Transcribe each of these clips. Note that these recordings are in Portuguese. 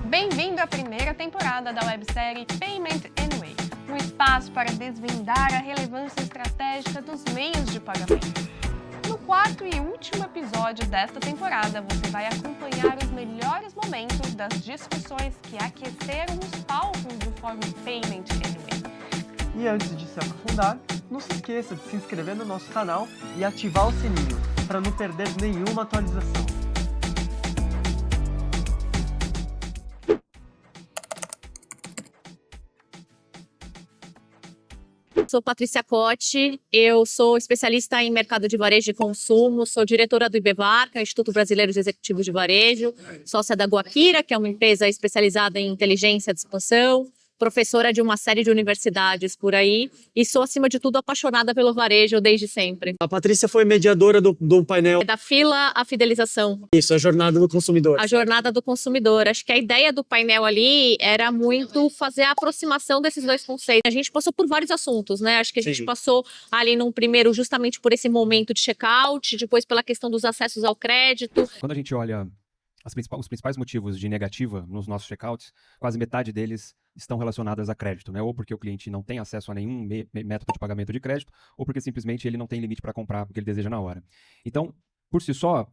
Bem-vindo à primeira temporada da websérie Payment Anyway, um espaço para desvendar a relevância estratégica dos meios de pagamento. No quarto e último episódio desta temporada, você vai acompanhar os melhores momentos das discussões que aqueceram os palcos do Fórum Payment Anyway. E antes de se aprofundar, não se esqueça de se inscrever no nosso canal e ativar o sininho para não perder nenhuma atualização. Sou Patrícia Cotti, eu sou especialista em mercado de varejo e consumo, sou diretora do IBEVAR, que é o Instituto Brasileiro de Executivos de Varejo, sócia da Guaquira, que é uma empresa especializada em inteligência de expansão, professora de uma série de universidades por aí, e sou, acima de tudo, apaixonada pelo varejo desde sempre. A Patrícia foi mediadora do painel. É da fila à fidelização. Isso, a jornada do consumidor. A jornada do consumidor. Acho que a ideia do painel ali era muito fazer a aproximação desses dois conceitos. A gente passou por vários assuntos, né? Acho que a gente passou ali num primeiro justamente por esse momento de check-out, depois pela questão dos acessos ao crédito. Quando a gente olha os principais motivos de negativa nos nossos checkouts, quase metade deles estão relacionadas a crédito, né? Ou porque o cliente não tem acesso a nenhum método de pagamento de crédito, ou porque simplesmente ele não tem limite para comprar o que ele deseja na hora. Então, por si só,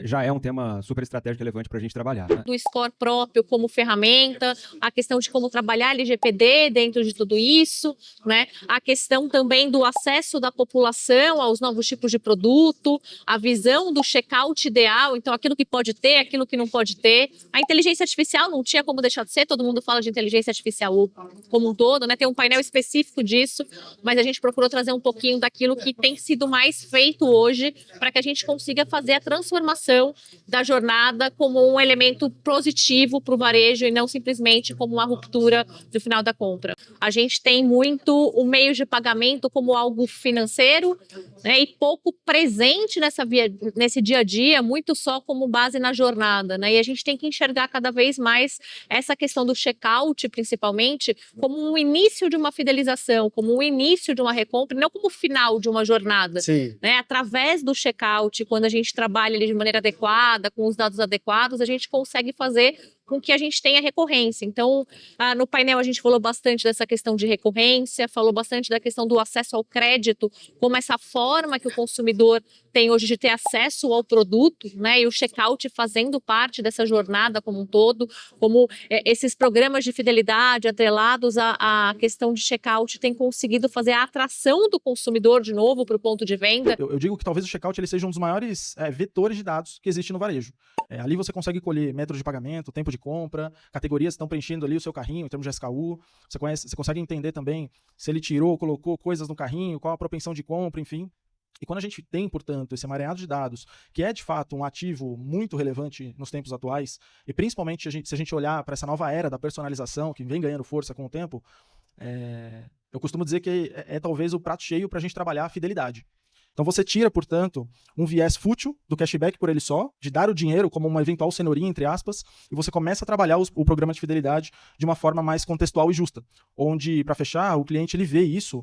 já é um tema super estratégico e relevante para a gente trabalhar, né? Do score próprio como ferramenta, a questão de como trabalhar LGPD dentro de tudo isso, né? A questão também do acesso da população aos novos tipos de produto, a visão do checkout ideal, então aquilo que pode ter, aquilo que não pode ter. A inteligência artificial não tinha como deixar de ser, todo mundo fala de inteligência artificial como um todo, né? Tem um painel específico disso, mas a gente procurou trazer um pouquinho daquilo que tem sido mais feito hoje para que a gente consiga fazer a transformação da jornada como um elemento positivo para o varejo e não simplesmente como uma ruptura do final da compra. A gente tem muito o meio de pagamento como algo financeiro, né, e pouco presente nesse dia a dia, muito só como base na jornada, né? E a gente tem que enxergar cada vez mais essa questão do checkout, principalmente, como um início de uma fidelização, como um início de uma recompra, não como o final de uma jornada. Sim. Né? Através do checkout, quando a gente trabalha ele de maneira adequada, com os dados adequados, a gente consegue fazer com que a gente tenha recorrência. Então, no painel a gente falou bastante dessa questão de recorrência, falou bastante da questão do acesso ao crédito, como essa forma que o consumidor tem hoje de ter acesso ao produto, né? E o checkout fazendo parte dessa jornada como um todo, como esses programas de fidelidade atrelados à questão de checkout têm conseguido fazer a atração do consumidor de novo para o ponto de venda. Eu digo que talvez o checkout ele seja um dos maiores vetores de dados que existe no varejo. Ali você consegue colher método de pagamento, tempo de compra, categorias que estão preenchendo ali o seu carrinho em termos de SKU. Você consegue entender também se ele tirou ou colocou coisas no carrinho, qual a propensão de compra, enfim. E quando a gente tem, portanto, esse emaranhado de dados, que é de fato um ativo muito relevante nos tempos atuais, e principalmente se a gente olhar para essa nova era da personalização, que vem ganhando força com o tempo, eu costumo dizer que é talvez o prato cheio para a gente trabalhar a fidelidade. Então você tira, portanto, um viés fútil do cashback por ele só, de dar o dinheiro como uma eventual cenourinha, entre aspas, e você começa a trabalhar o programa de fidelidade de uma forma mais contextual e justa, onde, para fechar, o cliente ele vê isso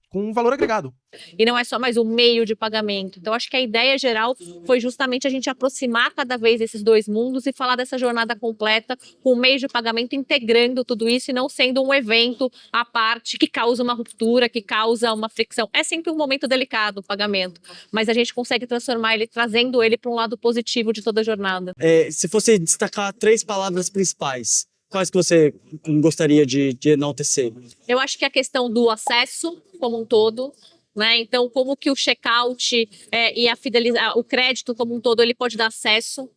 com um valor agregado. E não é só mais um meio de pagamento. Então, acho que a ideia geral foi justamente a gente aproximar cada vez esses dois mundos e falar dessa jornada completa com o meio de pagamento integrando tudo isso e não sendo um evento à parte que causa uma ruptura, que causa uma fricção. É sempre um momento delicado o pagamento, mas a gente consegue transformar ele, trazendo ele para um lado positivo de toda a jornada. Se fosse destacar 3 palavras principais, quais que você gostaria de enaltecer? Eu acho que a questão do acesso como um todo, né? Então, como que o checkout e o crédito como um todo, ele pode dar acesso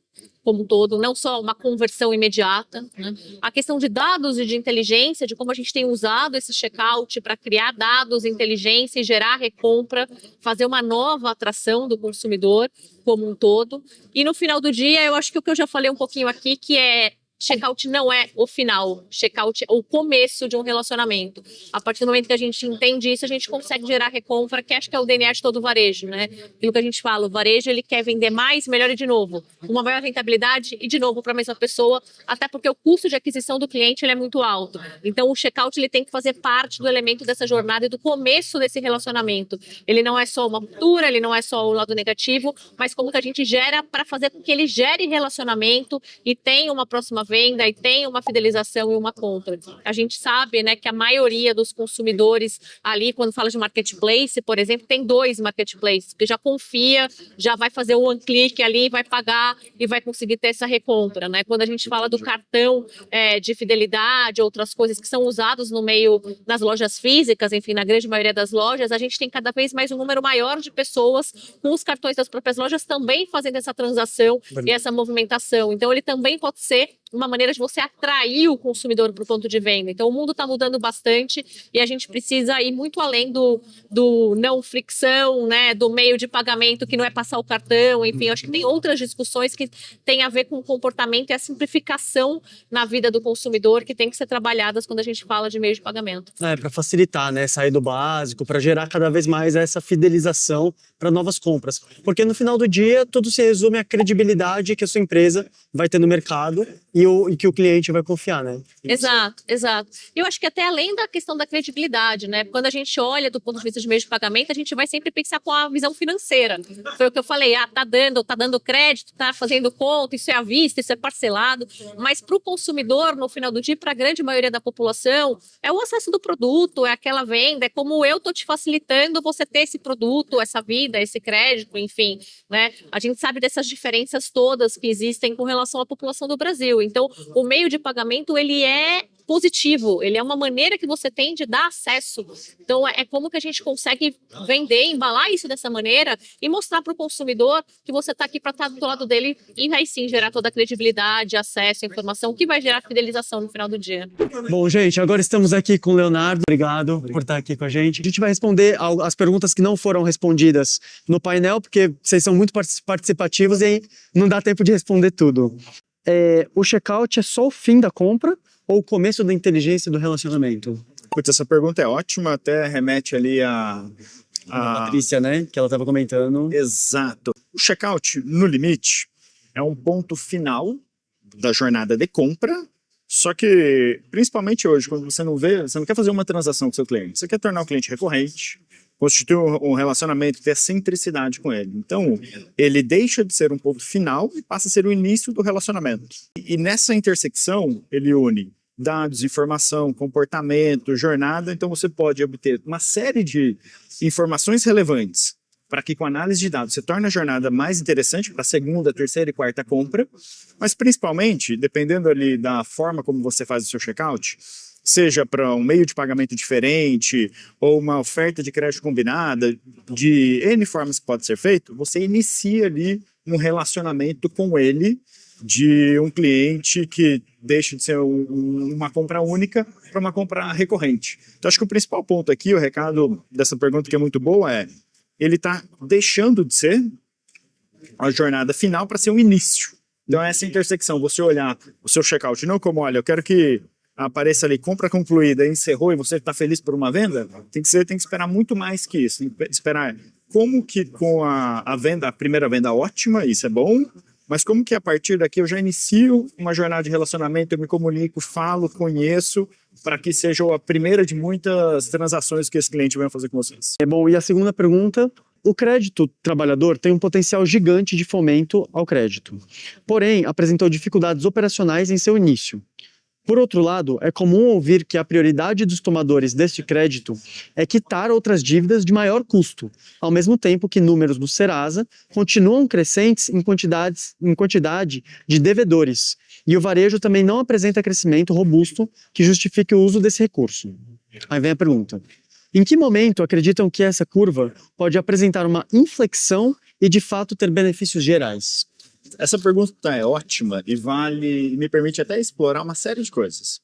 como um todo, não só uma conversão imediata, né? A questão de dados e de inteligência, de como a gente tem usado esse checkout para criar dados, inteligência e gerar recompra, fazer uma nova atração do consumidor como um todo. E no final do dia, eu acho que o que eu já falei um pouquinho aqui, que é checkout não é o final, checkout é o começo de um relacionamento. A partir do momento que a gente entende isso, a gente consegue gerar recompra, que acho que é o DNA de todo o varejo, né? Aquilo que a gente fala, o varejo ele quer vender mais, melhor e de novo. Uma maior rentabilidade e de novo para a mesma pessoa, até porque o custo de aquisição do cliente ele é muito alto. Então o checkout ele tem que fazer parte do elemento dessa jornada e do começo desse relacionamento. Ele não é só uma ruptura, ele não é só o lado negativo, mas como que a gente gera para fazer com que ele gere relacionamento e tenha uma próxima venda e tem uma fidelização e uma compra. A gente sabe, né, que a maioria dos consumidores ali, quando fala de marketplace, por exemplo, tem 2 marketplaces, que já confia, já vai fazer o one click ali, vai pagar e vai conseguir ter essa recompra, né? Quando a gente fala do cartão de fidelidade, outras coisas que são usados no meio nas lojas físicas, enfim, na grande maioria das lojas, a gente tem cada vez mais um número maior de pessoas com os cartões das próprias lojas também fazendo essa transação e essa movimentação. Então, ele também pode ser uma maneira de você atrair o consumidor para o ponto de venda. Então, o mundo está mudando bastante e a gente precisa ir muito além do não fricção, né, do meio de pagamento que não é passar o cartão, enfim, acho que tem outras discussões que têm a ver com o comportamento e a simplificação na vida do consumidor que tem que ser trabalhadas quando a gente fala de meio de pagamento. Para facilitar, né? Sair do básico, para gerar cada vez mais essa fidelização para novas compras. Porque no final do dia, tudo se resume à credibilidade que a sua empresa vai ter no mercado e que o cliente vai confiar, né? Exato, exato. Eu acho que até além da questão da credibilidade, né? Quando a gente olha do ponto de vista de meio de pagamento, a gente vai sempre pensar com a visão financeira. Foi o que eu falei, tá dando crédito, tá fazendo conta, isso é à vista, isso é parcelado. Mas para o consumidor, no final do dia, para a grande maioria da população, é o acesso do produto, é aquela venda, é como eu tô te facilitando você ter esse produto, essa vida, esse crédito, enfim, né? A gente sabe dessas diferenças todas que existem com relação à população do Brasil. Então, o meio de pagamento, ele é positivo, ele é uma maneira que você tem de dar acesso. Então, é como que a gente consegue vender, embalar isso dessa maneira e mostrar para o consumidor que você está aqui para estar do lado dele e aí sim gerar toda a credibilidade, acesso, informação, que vai gerar fidelização no final do dia. Bom, gente, agora estamos aqui com o Leonardo. Obrigado por estar aqui com a gente. A gente vai responder as perguntas que não foram respondidas no painel, porque vocês são muito participativos e aí não dá tempo de responder tudo. O checkout é só o fim da compra ou o começo da inteligência do relacionamento? Putz, essa pergunta é ótima, até remete ali a Patrícia, né? Que ela estava comentando. Exato. O checkout, no limite, é um ponto final da jornada de compra, só que, principalmente hoje, quando você não quer fazer uma transação com seu cliente, você quer tornar o cliente recorrente, constituir um relacionamento, ter centricidade com ele. Então, ele deixa de ser um ponto final e passa a ser o início do relacionamento. E nessa intersecção, ele une dados, informação, comportamento, jornada. Então, você pode obter uma série de informações relevantes para que, com análise de dados, você torne a jornada mais interessante para a segunda, terceira e quarta compra. Mas, principalmente, dependendo ali da forma como você faz o seu checkout, seja para um meio de pagamento diferente ou uma oferta de crédito combinada, de N formas que pode ser feito, você inicia ali um relacionamento com ele de um cliente que deixa de ser uma compra única para uma compra recorrente. Então, acho que o principal ponto aqui, o recado dessa pergunta que é muito boa é, ele está deixando de ser a jornada final para ser um início. Então, essa intersecção, você olhar o seu checkout não como, olha, eu quero que apareça ali, compra concluída, encerrou e você está feliz por uma venda, tem que esperar muito mais que isso. Tem que esperar como que com a primeira venda ótima, isso é bom, mas como que a partir daqui eu já inicio uma jornada de relacionamento, eu me comunico, falo, conheço, para que seja a primeira de muitas transações que esse cliente vai fazer com vocês. Bom, e a segunda pergunta, o crédito trabalhador tem um potencial gigante de fomento ao crédito, porém apresentou dificuldades operacionais em seu início. Por outro lado, é comum ouvir que a prioridade dos tomadores deste crédito é quitar outras dívidas de maior custo, ao mesmo tempo que números do Serasa continuam crescentes em quantidade de devedores, e o varejo também não apresenta crescimento robusto que justifique o uso desse recurso. Aí vem a pergunta: em que momento acreditam que essa curva pode apresentar uma inflexão e de fato ter benefícios gerais? Essa pergunta é ótima e me permite até explorar uma série de coisas.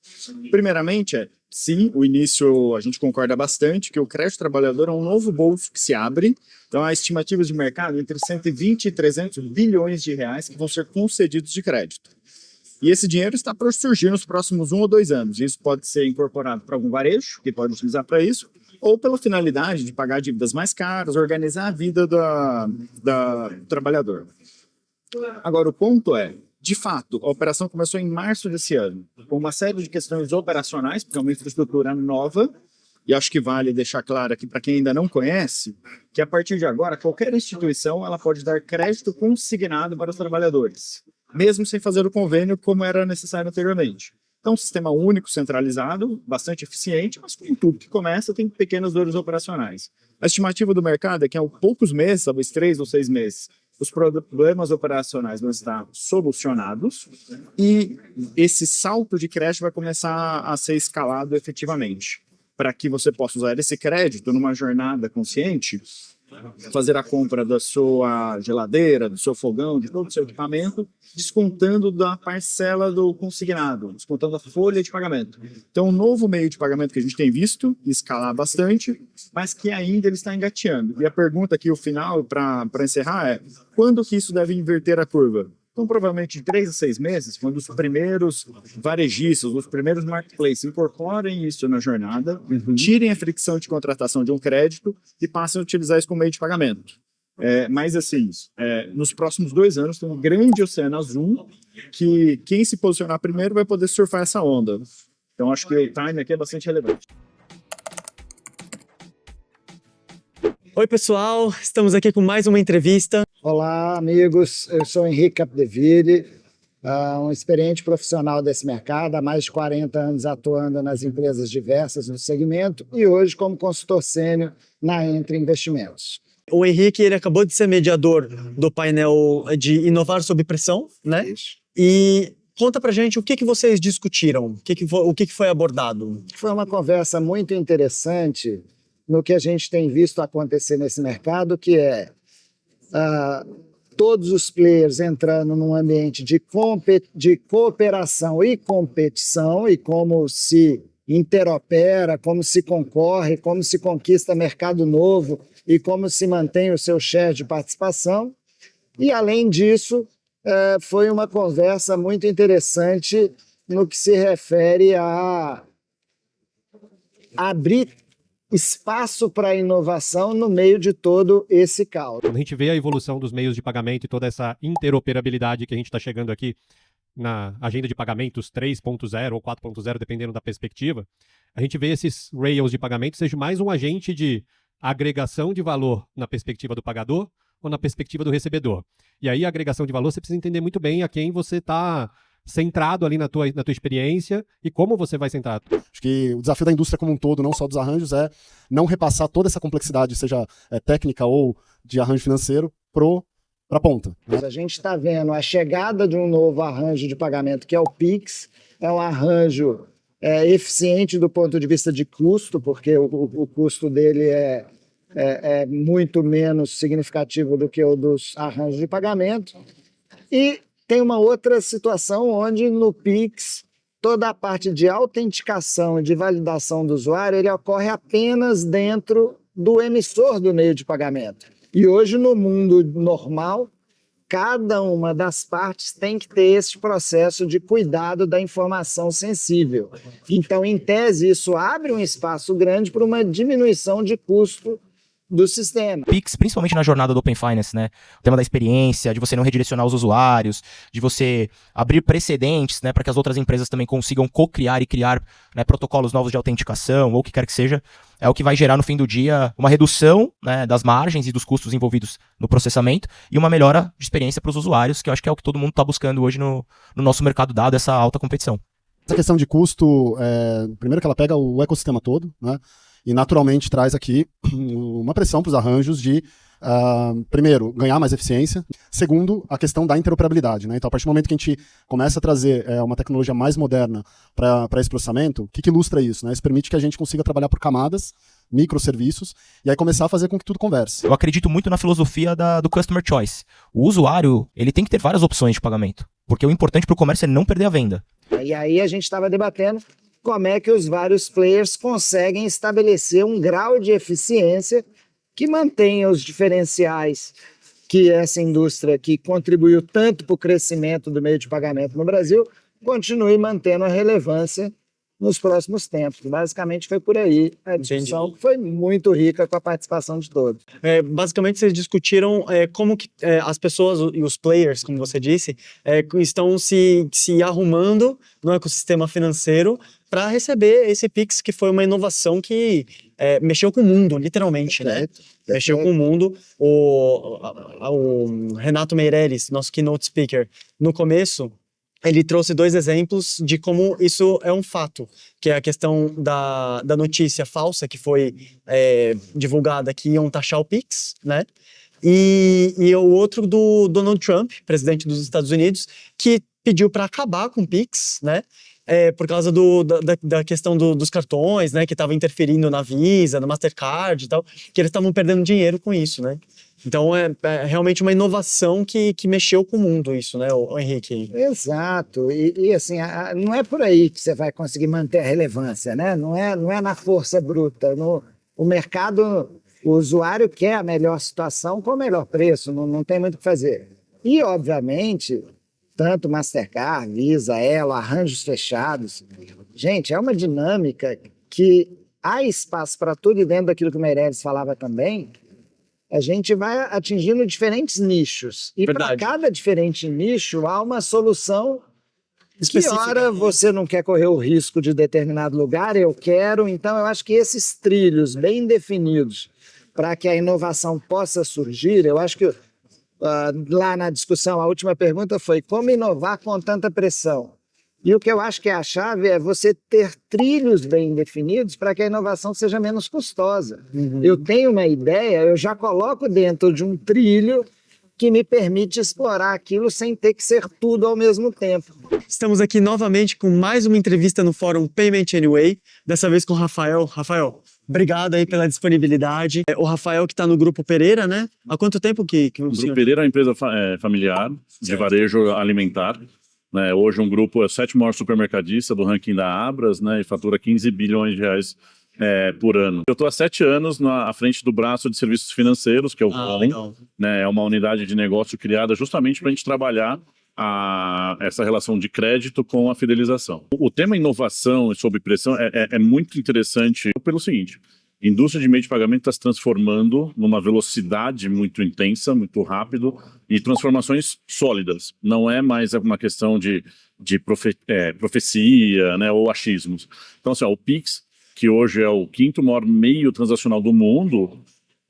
Primeiramente, sim, o início a gente concorda bastante que o crédito trabalhador é um novo bolso que se abre. Então, há estimativas de mercado entre 120 e 300 bilhões de reais que vão ser concedidos de crédito. E esse dinheiro está para surgir nos próximos 1 ou 2 anos. Isso pode ser incorporado para algum varejo, que pode utilizar para isso, ou pela finalidade de pagar dívidas mais caras, organizar a vida do trabalhador. Agora, o ponto é, de fato, a operação começou em março desse ano, com uma série de questões operacionais, porque é uma infraestrutura nova, e acho que vale deixar claro aqui para quem ainda não conhece, que a partir de agora, qualquer instituição ela pode dar crédito consignado para os trabalhadores. mesmo sem fazer o convênio como era necessário anteriormente. Então, um sistema único, centralizado, bastante eficiente, mas com tudo que começa tem pequenas dores operacionais. A estimativa do mercado é que, há poucos meses, talvez 3 ou 6 meses, os problemas operacionais vão estar solucionados e esse salto de crédito vai começar a ser escalado efetivamente. Para que você possa usar esse crédito numa jornada consciente, fazer a compra da sua geladeira, do seu fogão, de todo o seu equipamento, descontando da parcela do consignado, descontando a folha de pagamento. Então, um novo meio de pagamento que a gente tem visto escalar bastante, mas que ainda ele está engateando. E a pergunta aqui, o final, para encerrar, é: quando que isso deve inverter a curva? Então, provavelmente de 3 a 6 meses, quando os primeiros varejistas, os primeiros marketplaces incorporem isso na jornada, tirem a fricção de contratação de um crédito e passem a utilizar isso como meio de pagamento. Mas, assim, nos próximos 2 anos tem um grande oceano azul que quem se posicionar primeiro vai poder surfar essa onda. Então, acho que o time aqui é bastante relevante. Oi, pessoal, estamos aqui com mais uma entrevista. Olá, amigos. Eu sou Henrique Capdeville, um experiente profissional desse mercado, há mais de 40 anos atuando nas empresas diversas no segmento e hoje como consultor sênior na Entre Investimentos. O Henrique, ele acabou de ser mediador do painel de Inovar sob Pressão, né? Isso. E conta pra gente o que vocês discutiram, o que foi abordado. Foi uma conversa muito interessante no que a gente tem visto acontecer nesse mercado, que é todos os players entrando num ambiente de cooperação e competição, e como se interopera, como se concorre, como se conquista mercado novo e como se mantém o seu share de participação. E, além disso, foi uma conversa muito interessante no que se refere a abrir espaço para a inovação no meio de todo esse caos. Quando a gente vê a evolução dos meios de pagamento e toda essa interoperabilidade que a gente está chegando aqui na agenda de pagamentos 3.0 ou 4.0, dependendo da perspectiva, a gente vê esses rails de pagamento seja mais um agente de agregação de valor na perspectiva do pagador ou na perspectiva do recebedor. E aí a agregação de valor você precisa entender muito bem a quem você está centrado ali na tua experiência e como você vai centrar. Acho que o desafio da indústria como um todo, não só dos arranjos, é não repassar toda essa complexidade, seja técnica ou de arranjo financeiro, para a ponta. Né? A gente está vendo a chegada de um novo arranjo de pagamento, que é o Pix. É um arranjo eficiente do ponto de vista de custo, porque o custo dele é muito menos significativo do que o dos arranjos de pagamento. E tem uma outra situação onde no Pix toda a parte de autenticação e de validação do usuário ele ocorre apenas dentro do emissor do meio de pagamento. E hoje no mundo normal, cada uma das partes tem que ter esse processo de cuidado da informação sensível. Então, em tese, isso abre um espaço grande para uma diminuição de custo do sistema. Pix, principalmente na jornada do Open Finance, né? O tema da experiência, de você não redirecionar os usuários, de você abrir precedentes, né, para que as outras empresas também consigam co-criar e criar, né, protocolos novos de autenticação ou o que quer que seja, é o que vai gerar no fim do dia uma redução, né, das margens e dos custos envolvidos no processamento e uma melhora de experiência para os usuários, que eu acho que é o que todo mundo está buscando hoje no nosso mercado, dado essa alta competição. Essa questão de custo, primeiro que ela pega o ecossistema todo, né? E naturalmente traz aqui uma pressão para os arranjos de, primeiro, ganhar mais eficiência. Segundo, a questão da interoperabilidade. Né? Então, a partir do momento que a gente começa a trazer uma tecnologia mais moderna para esse processamento, o que ilustra isso? Né? Isso permite que a gente consiga trabalhar por camadas, microserviços, e aí começar a fazer com que tudo converse. Eu acredito muito na filosofia do Customer Choice. O usuário ele tem que ter várias opções de pagamento, porque o importante para o comércio é não perder a venda. E aí a gente estava debatendo como é que os vários players conseguem estabelecer um grau de eficiência que mantenha os diferenciais que essa indústria que contribuiu tanto para o crescimento do meio de pagamento no Brasil continue mantendo a relevância nos próximos tempos. Basicamente foi por aí a discussão, que foi muito rica com a participação de todos. Basicamente, vocês discutiram como que as pessoas e os players, como você disse, estão se arrumando no ecossistema financeiro para receber esse Pix, que foi uma inovação que mexeu com o mundo, literalmente, né? Mexeu com o mundo. O Renato Meireles, nosso keynote speaker, no começo, ele trouxe 2 exemplos de como isso é um fato, que é a questão da notícia falsa que foi divulgada que iam taxar o Pix, né? E o outro do Donald Trump, presidente dos Estados Unidos, que pediu para acabar com o Pix, né? Por causa da questão dos cartões, né? Que estava interferindo na Visa, na Mastercard e tal, que eles estavam perdendo dinheiro com isso, né? Então é realmente uma inovação que mexeu com o mundo isso, né, o Henrique? Exato, e assim, não é por aí que você vai conseguir manter a relevância, né? Não é na força bruta. O mercado, o usuário quer a melhor situação com o melhor preço, não tem muito o que fazer. E, obviamente, tanto Mastercard, Visa, Elo, arranjos fechados. Gente, é uma dinâmica que há espaço para tudo, e dentro daquilo que o Meireles falava também, a gente vai atingindo diferentes nichos. E para cada diferente nicho há uma solução específica. Que hora você não quer correr o risco de determinado lugar, eu quero. Então eu acho que esses trilhos bem definidos para que a inovação possa surgir, eu acho que lá na discussão a última pergunta foi como inovar com tanta pressão. E o que eu acho que é a chave é você ter trilhos bem definidos para que a inovação seja menos custosa. Eu tenho uma ideia, eu já coloco dentro de um trilho que me permite explorar aquilo sem ter que ser tudo ao mesmo tempo. Estamos aqui novamente com mais uma entrevista no fórum Payment Anyway, dessa vez com o Rafael. Rafael, obrigado aí pela disponibilidade. O Rafael que está no Grupo Pereira, né? Há quanto tempo que o Grupo Pereira é uma empresa familiar de varejo alimentar. Né, hoje um grupo é o 7º maior supermercadista do ranking da Abras, né, e fatura 15 bilhões de reais por ano. Eu estou há 7 anos à frente do braço de serviços financeiros, que é o VOM, né, é uma unidade de negócio criada justamente para a gente trabalhar essa relação de crédito com a fidelização. O tema inovação e sob pressão é muito interessante pelo seguinte: a indústria de meio de pagamento está se transformando numa velocidade muito intensa, muito rápido, e transformações sólidas. Não é mais uma questão de profecia, né, ou achismos. Então, assim, o Pix, que hoje é o 5º maior meio transacional do mundo,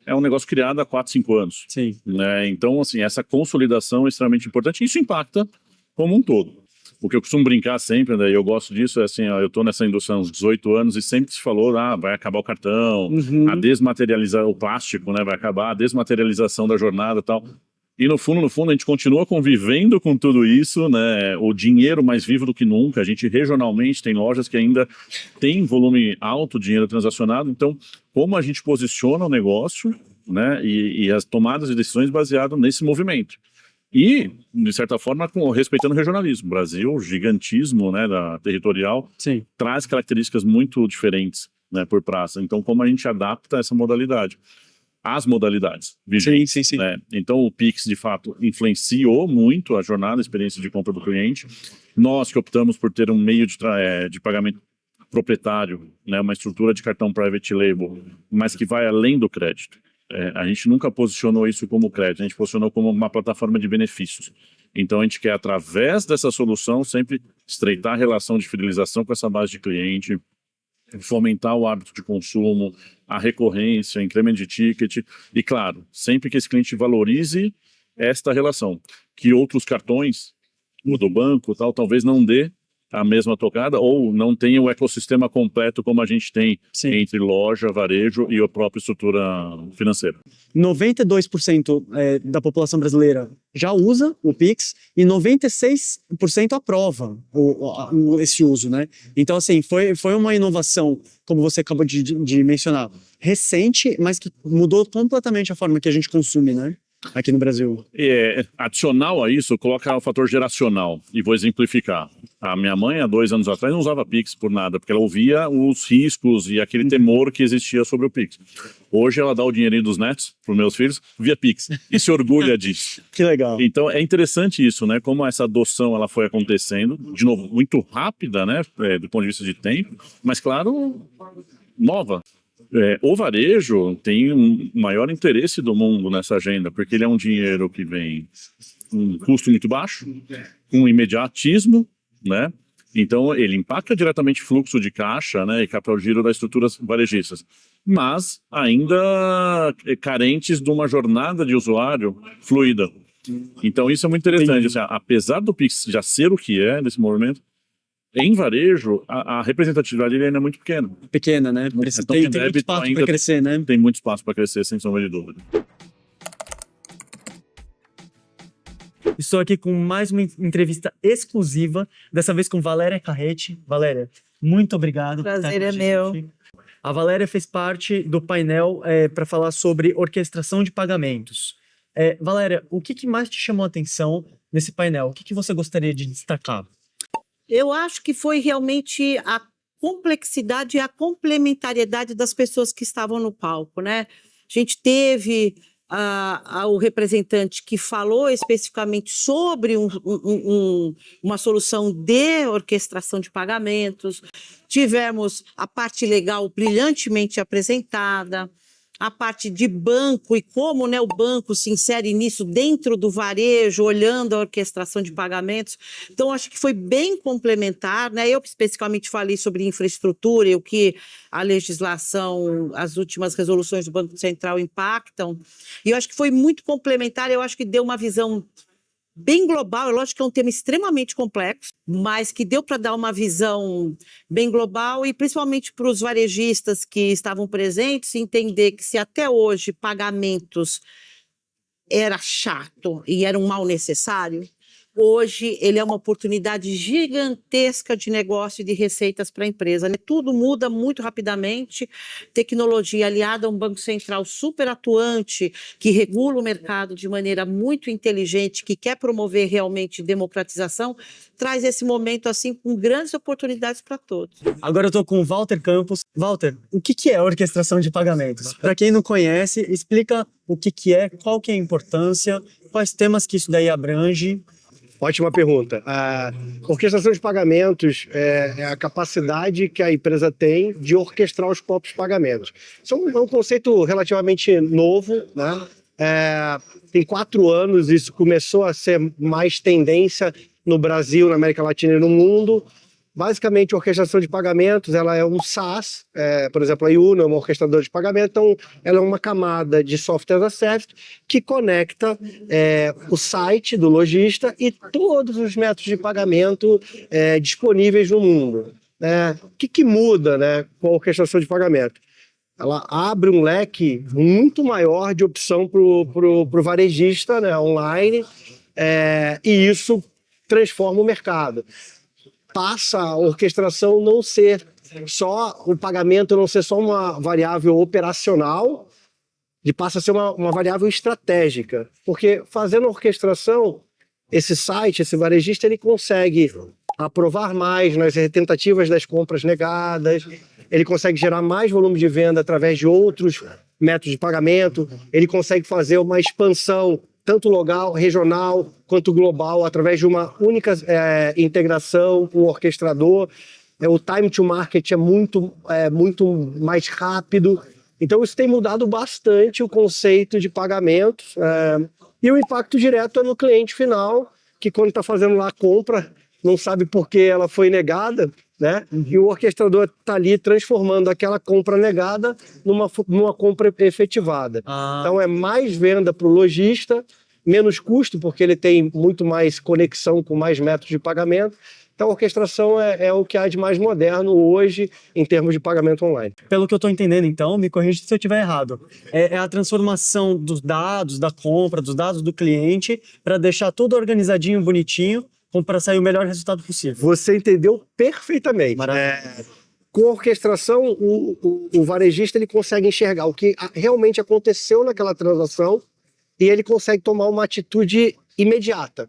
é um negócio criado há 4, 5 anos. Sim. Né? Então, assim, essa consolidação é extremamente importante, e isso impacta como um todo. O que eu costumo brincar sempre, né, e eu gosto disso, é assim, eu estou nessa indústria há uns 18 anos e sempre se falou, vai acabar o cartão, a desmaterializar o plástico, né, vai acabar, a desmaterialização da jornada e tal. E no fundo, a gente continua convivendo com tudo isso, né, o dinheiro mais vivo do que nunca. A gente regionalmente tem lojas que ainda tem volume alto de dinheiro transacionado. Então, como a gente posiciona o negócio, né, e as tomadas de decisões baseadas nesse movimento. E, de certa forma, respeitando o regionalismo. O Brasil, o gigantismo, né, territorial, traz características muito diferentes, né, por praça. Então, como a gente adapta essa modalidade? As modalidades vigentes, sim. Né? Então, o Pix, de fato, influenciou muito a jornada, a experiência de compra do cliente. Nós que optamos por ter um meio de pagamento proprietário, né, uma estrutura de cartão private label, mas que vai além do crédito. A gente nunca posicionou isso como crédito, a gente posicionou como uma plataforma de benefícios. Então, a gente quer, através dessa solução, sempre estreitar a relação de fidelização com essa base de cliente, fomentar o hábito de consumo, a recorrência, incremento de ticket, e, claro, sempre que esse cliente valorize esta relação, que outros cartões, o do banco, talvez não dê a mesma tocada, ou não tenha o ecossistema completo como a gente tem entre loja, varejo e a própria estrutura financeira. 92% da população brasileira já usa o Pix e 96% aprova esse uso, né? Então, assim, foi uma inovação, como você acabou de mencionar, recente, mas que mudou completamente a forma que a gente consome, né? aqui no Brasil? Adicional a isso, coloca o fator geracional. E vou exemplificar. A minha mãe, há 2 anos atrás, não usava Pix por nada, porque ela ouvia os riscos e aquele temor que existia sobre o Pix. Hoje ela dá o dinheirinho dos netos para os meus filhos via Pix e se orgulha disso. Que legal. Então é interessante isso, né? Como essa adoção ela foi acontecendo, de novo, muito rápida, né? Do ponto de vista de tempo, mas claro, nova. O varejo tem um maior interesse do mundo nessa agenda, porque ele é um dinheiro que vem com um custo muito baixo, com imediatismo, né? Então ele impacta diretamente o fluxo de caixa, né, e capital giro das estruturas varejistas, mas ainda carentes de uma jornada de usuário fluida. Então isso é muito interessante. Assim, apesar do Pix já ser o que é nesse momento, em varejo, a representatividade ainda é muito pequena. Pequena, né? Tem muito espaço para crescer, né? Tem muito espaço para crescer, sem sombra de dúvida. Estou aqui com mais uma entrevista exclusiva, dessa vez com Valéria Carretti. Valéria, muito obrigado. Prazer é meu. A Valéria fez parte do painel para falar sobre orquestração de pagamentos. Valéria, o que mais te chamou a atenção nesse painel? O que você gostaria de destacar? Eu acho que foi realmente a complexidade e a complementariedade das pessoas que estavam no palco, né? A gente teve o representante que falou especificamente sobre uma solução de orquestração de pagamentos, tivemos a parte legal brilhantemente apresentada, a parte de banco e como, né, o banco se insere nisso dentro do varejo, olhando a orquestração de pagamentos. Então, acho que foi bem complementar, né? Eu especificamente falei sobre infraestrutura e o que a legislação, as últimas resoluções do Banco Central impactam. E eu acho que foi muito complementar, eu acho que deu uma visão bem global. É lógico que é um tema extremamente complexo, mas que deu para dar uma visão bem global e principalmente para os varejistas que estavam presentes entender que se até hoje pagamentos era chato e era um mal necessário, hoje ele é uma oportunidade gigantesca de negócio e de receitas para a empresa, né? Tudo muda muito rapidamente, tecnologia aliada a um Banco Central super atuante, que regula o mercado de maneira muito inteligente, que quer promover realmente democratização, traz esse momento assim com grandes oportunidades para todos. Agora eu estou com o Walter Campos. Walter, o que é orquestração de pagamentos? Para quem não conhece, explica o que é, qual que é a importância, quais temas que isso daí abrange. Ótima pergunta. A orquestração de pagamentos é a capacidade que a empresa tem de orquestrar os próprios pagamentos. Isso é um conceito relativamente novo, né? Tem 4 anos, isso começou a ser mais tendência no Brasil, na América Latina e no mundo. Basicamente, a orquestração de pagamentos ela é um SaaS, por exemplo, a Uno é uma orquestradora de pagamento, então ela é uma camada de software as a service que conecta o site do lojista e todos os métodos de pagamento disponíveis no mundo. O que muda, né, com a orquestração de pagamento? Ela abre um leque muito maior de opção para o varejista, né, online, e isso transforma o mercado. Passa a orquestração não ser só o pagamento, não ser só uma variável operacional, e passa a ser uma variável estratégica. Porque fazendo a orquestração, esse site, esse varejista, ele consegue aprovar mais nas tentativas das compras negadas, ele consegue gerar mais volume de venda através de outros métodos de pagamento, ele consegue fazer uma expansão tanto local, regional, quanto global, através de uma única integração com o orquestrador. O time to market é muito mais rápido. Então, isso tem mudado bastante o conceito de pagamentos. E o impacto direto é no cliente final, que quando está fazendo lá a compra, não sabe por que ela foi negada, né? E o orquestrador está ali transformando aquela compra negada numa compra efetivada. Então é mais venda para o lojista, menos custo, porque ele tem muito mais conexão com mais métodos de pagamento. Então a orquestração é o que há de mais moderno hoje em termos de pagamento online. Pelo que eu estou entendendo, então, me corrija se eu estiver errado, é a transformação dos dados da compra, dos dados do cliente, para deixar tudo organizadinho, bonitinho, para sair o melhor resultado possível. Você entendeu perfeitamente. Com a orquestração, o varejista ele consegue enxergar o que realmente aconteceu naquela transação e ele consegue tomar uma atitude imediata.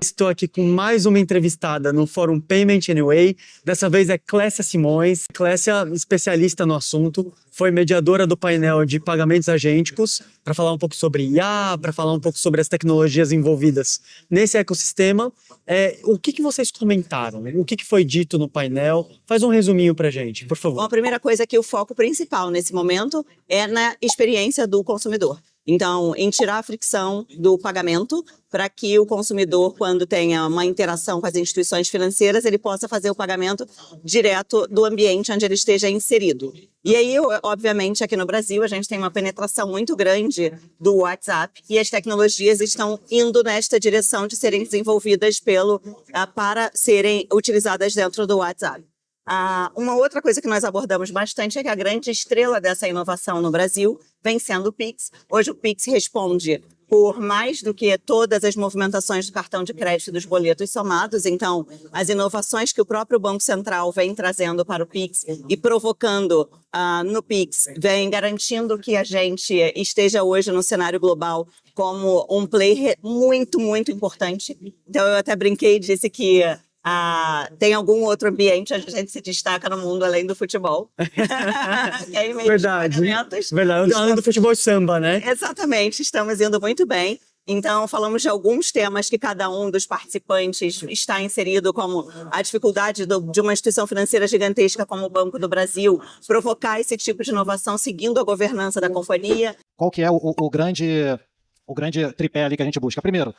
Estou aqui com mais uma entrevistada no Fórum Payment Anyway. Dessa vez é Clécia Simões. Clécia, especialista no assunto, foi mediadora do painel de pagamentos agênticos para falar um pouco sobre IA, para falar um pouco sobre as tecnologias envolvidas nesse ecossistema. O que vocês comentaram? O que foi dito no painel? Faz um resuminho para a gente, por favor. Bom, a primeira coisa é que o foco principal nesse momento é na experiência do consumidor. Então, em tirar a fricção do pagamento para que o consumidor, quando tenha uma interação com as instituições financeiras, ele possa fazer o pagamento direto do ambiente onde ele esteja inserido. E aí, obviamente, aqui no Brasil, a gente tem uma penetração muito grande do WhatsApp e as tecnologias estão indo nesta direção de serem desenvolvidas para serem utilizadas dentro do WhatsApp. Uma outra coisa que nós abordamos bastante é que a grande estrela dessa inovação no Brasil vem sendo o Pix. Hoje o Pix responde por mais do que todas as movimentações do cartão de crédito e dos boletos somados. Então, as inovações que o próprio Banco Central vem trazendo para o Pix e provocando no Pix, vem garantindo que a gente esteja hoje no cenário global como um player muito, muito importante. Então, eu até brinquei e disse que tem algum outro ambiente onde a gente se destaca no mundo além do futebol. Verdade. Além do futebol e samba, né? Exatamente, estamos indo muito bem. Então, falamos de alguns temas que cada um dos participantes está inserido, como a dificuldade de uma instituição financeira gigantesca como o Banco do Brasil provocar esse tipo de inovação seguindo a governança da companhia. Qual que é o grande tripé ali que a gente busca? Primeiro,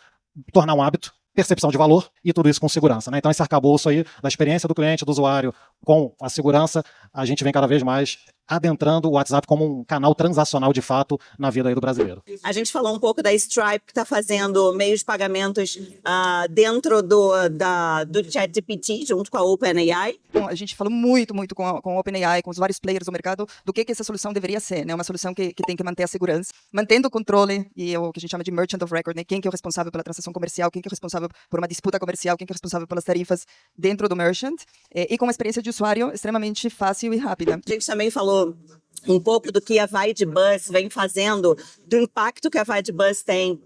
tornar um hábito, percepção de valor e tudo isso com segurança, né? Então esse arcabouço aí da experiência do cliente, do usuário com a segurança, a gente vem cada vez mais adentrando o WhatsApp como um canal transacional de fato na vida aí do brasileiro. A gente falou um pouco da Stripe, que está fazendo meios de pagamentos dentro do ChatGPT, junto com a OpenAI. Bom, a gente falou muito com a OpenAI, com os vários players do mercado, do que essa solução deveria ser, né? Uma solução que tem que manter a segurança, mantendo o controle e o que a gente chama de merchant of record, né? Quem que é o responsável pela transação comercial, quem que é o responsável por uma disputa comercial, quem que é o responsável pelas tarifas dentro do merchant, e com uma experiência de usuário extremamente fácil e rápida. A gente também falou um pouco do que a Videbus vem fazendo, do impacto que a Videbus tem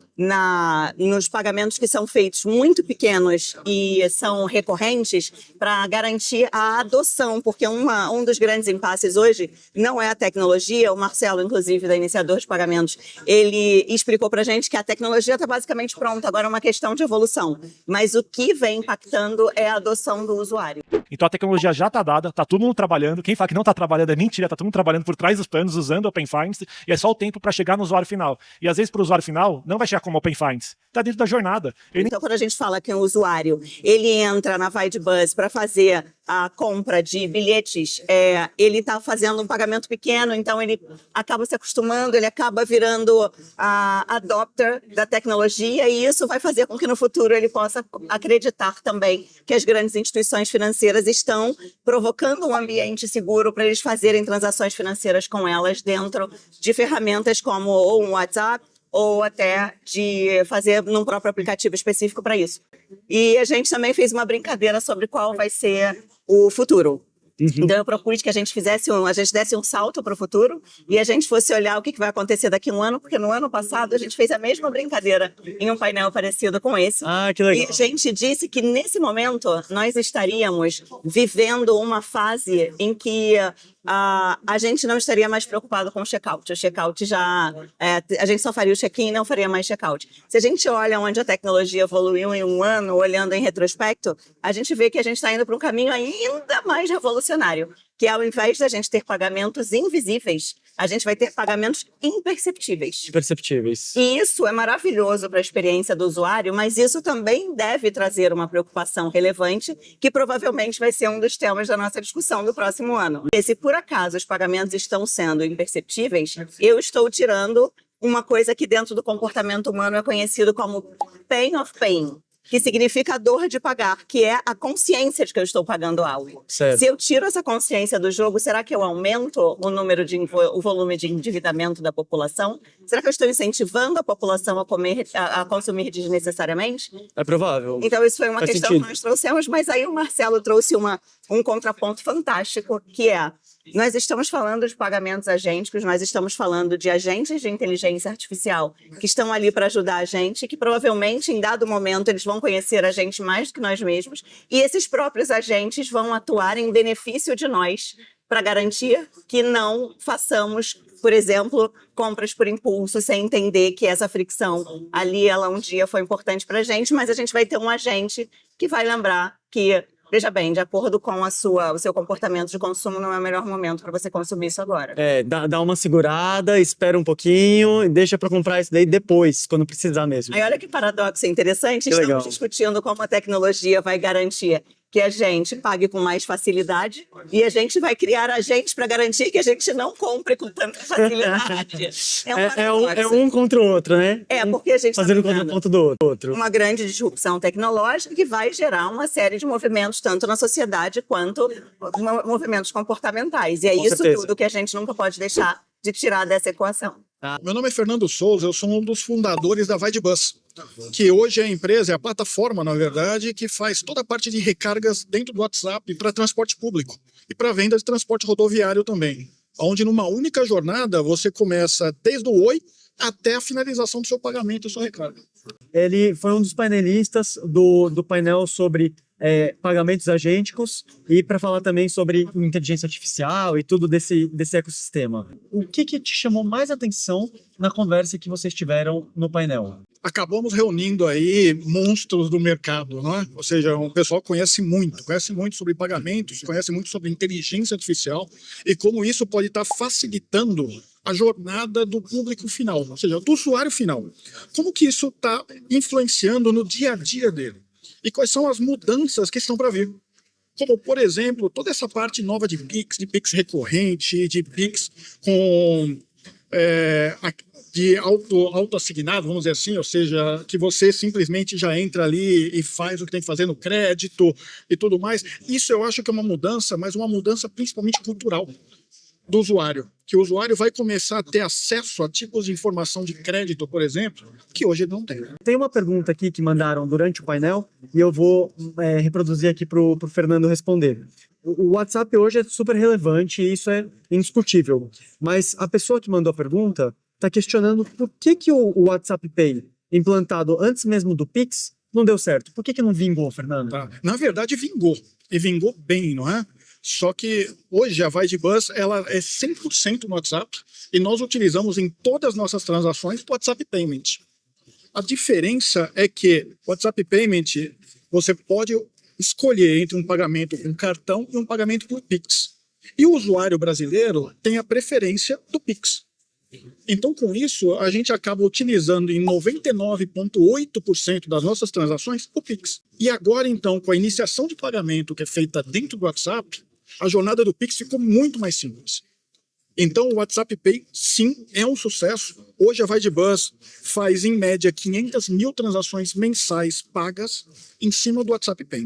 nos pagamentos que são feitos muito pequenos e são recorrentes para garantir a adoção, porque um dos grandes impasses hoje não é a tecnologia. O Marcelo, inclusive, da Iniciador de Pagamentos, ele explicou para a gente que a tecnologia está basicamente pronta, agora é uma questão de evolução, mas o que vem impactando é a adoção do usuário. Então a tecnologia já está dada, está todo mundo trabalhando. Quem fala que não está trabalhando é mentira, está todo mundo trabalhando por trás dos panos, usando o Open Finance, e é só o tempo para chegar no usuário final. E às vezes para o usuário final não vai chegar como Open Finance, está dentro da jornada. Então quando a gente fala que o usuário ele entra na Videbus para fazer a compra de bilhetes, ele está fazendo um pagamento pequeno, então ele acaba se acostumando, ele acaba virando adopter da tecnologia, e isso vai fazer com que no futuro ele possa acreditar também que as grandes instituições financeiras estão provocando um ambiente seguro para eles fazerem transações financeiras com elas dentro de ferramentas como ou um WhatsApp, ou até de fazer num próprio aplicativo específico para isso. E a gente também fez uma brincadeira sobre qual vai ser o futuro. Então eu propus que a gente desse um salto para o futuro e a gente fosse olhar o que vai acontecer daqui a um ano, porque no ano passado a gente fez a mesma brincadeira em um painel parecido com esse. Que legal. E a gente disse que nesse momento nós estaríamos vivendo uma fase em que a gente não estaria mais preocupado com o check-out. O check-out a gente só faria o check-in e não faria mais check-out. Se a gente olha onde a tecnologia evoluiu em um ano, olhando em retrospecto, a gente vê que a gente está indo para um caminho ainda mais revolucionário, que ao invés da gente ter pagamentos invisíveis, a gente vai ter pagamentos imperceptíveis. E isso é maravilhoso para a experiência do usuário, mas isso também deve trazer uma preocupação relevante, que provavelmente vai ser um dos temas da nossa discussão do próximo ano. E se por acaso os pagamentos estão sendo imperceptíveis, eu estou tirando uma coisa que dentro do comportamento humano é conhecido como pain of pain, que significa a dor de pagar, que é a consciência de que eu estou pagando algo. Certo. Se eu tiro essa consciência do jogo, será que eu aumento o volume de endividamento da população? Será que eu estou incentivando a população a consumir desnecessariamente? É provável. Então isso foi uma Faz questão sentido. que nós trouxemos, mas aí o Marcelo trouxe um contraponto fantástico, que é Nós estamos falando de pagamentos agênticos, nós estamos falando de agentes de inteligência artificial que estão ali para ajudar a gente, que provavelmente, em dado momento, eles vão conhecer a gente mais do que nós mesmos, e esses próprios agentes vão atuar em benefício de nós, para garantir que não façamos, por exemplo, compras por impulso, sem entender que essa fricção ali, ela um dia foi importante para a gente, mas a gente vai ter um agente que vai lembrar que, veja bem, de acordo com o seu comportamento de consumo, não é o melhor momento para você consumir isso agora. Dá uma segurada, espera um pouquinho e deixa para comprar isso daí depois, quando precisar mesmo. Aí olha que paradoxo interessante, Que estamos legal. discutindo como a tecnologia vai garantir que a gente pague com mais facilidade e a gente vai criar agentes para garantir que a gente não compre com tanta facilidade. É um contra o outro, né? Porque a gente fazendo tá vivendo contra do outro. uma grande disrupção tecnológica que vai gerar uma série de movimentos, tanto na sociedade quanto movimentos comportamentais. E é Com isso certeza. tudo que a gente nunca pode deixar de tirar dessa equação. Meu nome é Fernando Souza, eu sou um dos fundadores da VaideBus, que hoje é a empresa, é a plataforma, na verdade, que faz toda a parte de recargas dentro do WhatsApp para transporte público e para venda de transporte rodoviário também, onde numa única jornada você começa desde o oi até a finalização do seu pagamento e sua recarga. Ele foi um dos painelistas do painel sobre pagamentos agênticos e para falar também sobre inteligência artificial e tudo desse ecossistema. O que te chamou mais atenção na conversa que vocês tiveram no painel? Acabamos reunindo aí monstros do mercado, não é? Ou seja, o pessoal conhece muito sobre pagamentos, conhece muito sobre inteligência artificial e como isso pode estar facilitando a jornada do público final, ou seja, do usuário final. Como que isso está influenciando no dia a dia dele? E quais são as mudanças que estão para vir? Como, por exemplo, toda essa parte nova de Pix recorrente, de Pix com de auto-assignado, vamos dizer assim, ou seja, que você simplesmente já entra ali e faz o que tem que fazer no crédito e tudo mais. Isso eu acho que é uma mudança, mas uma mudança principalmente cultural do usuário, que o usuário vai começar a ter acesso a tipos de informação de crédito, por exemplo, que hoje ele não tem. Tem uma pergunta aqui que mandaram durante o painel e eu vou reproduzir aqui para o Fernando responder. O WhatsApp hoje é super relevante e isso é indiscutível, mas a pessoa que mandou a pergunta está questionando por que o WhatsApp Pay, implantado antes mesmo do Pix, não deu certo. Por que não vingou, Fernando? Na verdade, vingou. E vingou bem, não é? Só que hoje a VaideBus ela é 100% no WhatsApp e nós utilizamos em todas as nossas transações o WhatsApp Payment. A diferença é que o WhatsApp Payment você pode escolher entre um pagamento com cartão e um pagamento por Pix. E o usuário brasileiro tem a preferência do Pix. Então, com isso, a gente acaba utilizando em 99,8% das nossas transações o Pix. E agora, então, com a iniciação de pagamento que é feita dentro do WhatsApp, a jornada do Pix ficou muito mais simples. Então, o WhatsApp Pay, sim, é um sucesso. Hoje, a VaideBus faz, em média, 500 mil transações mensais pagas em cima do WhatsApp Pay.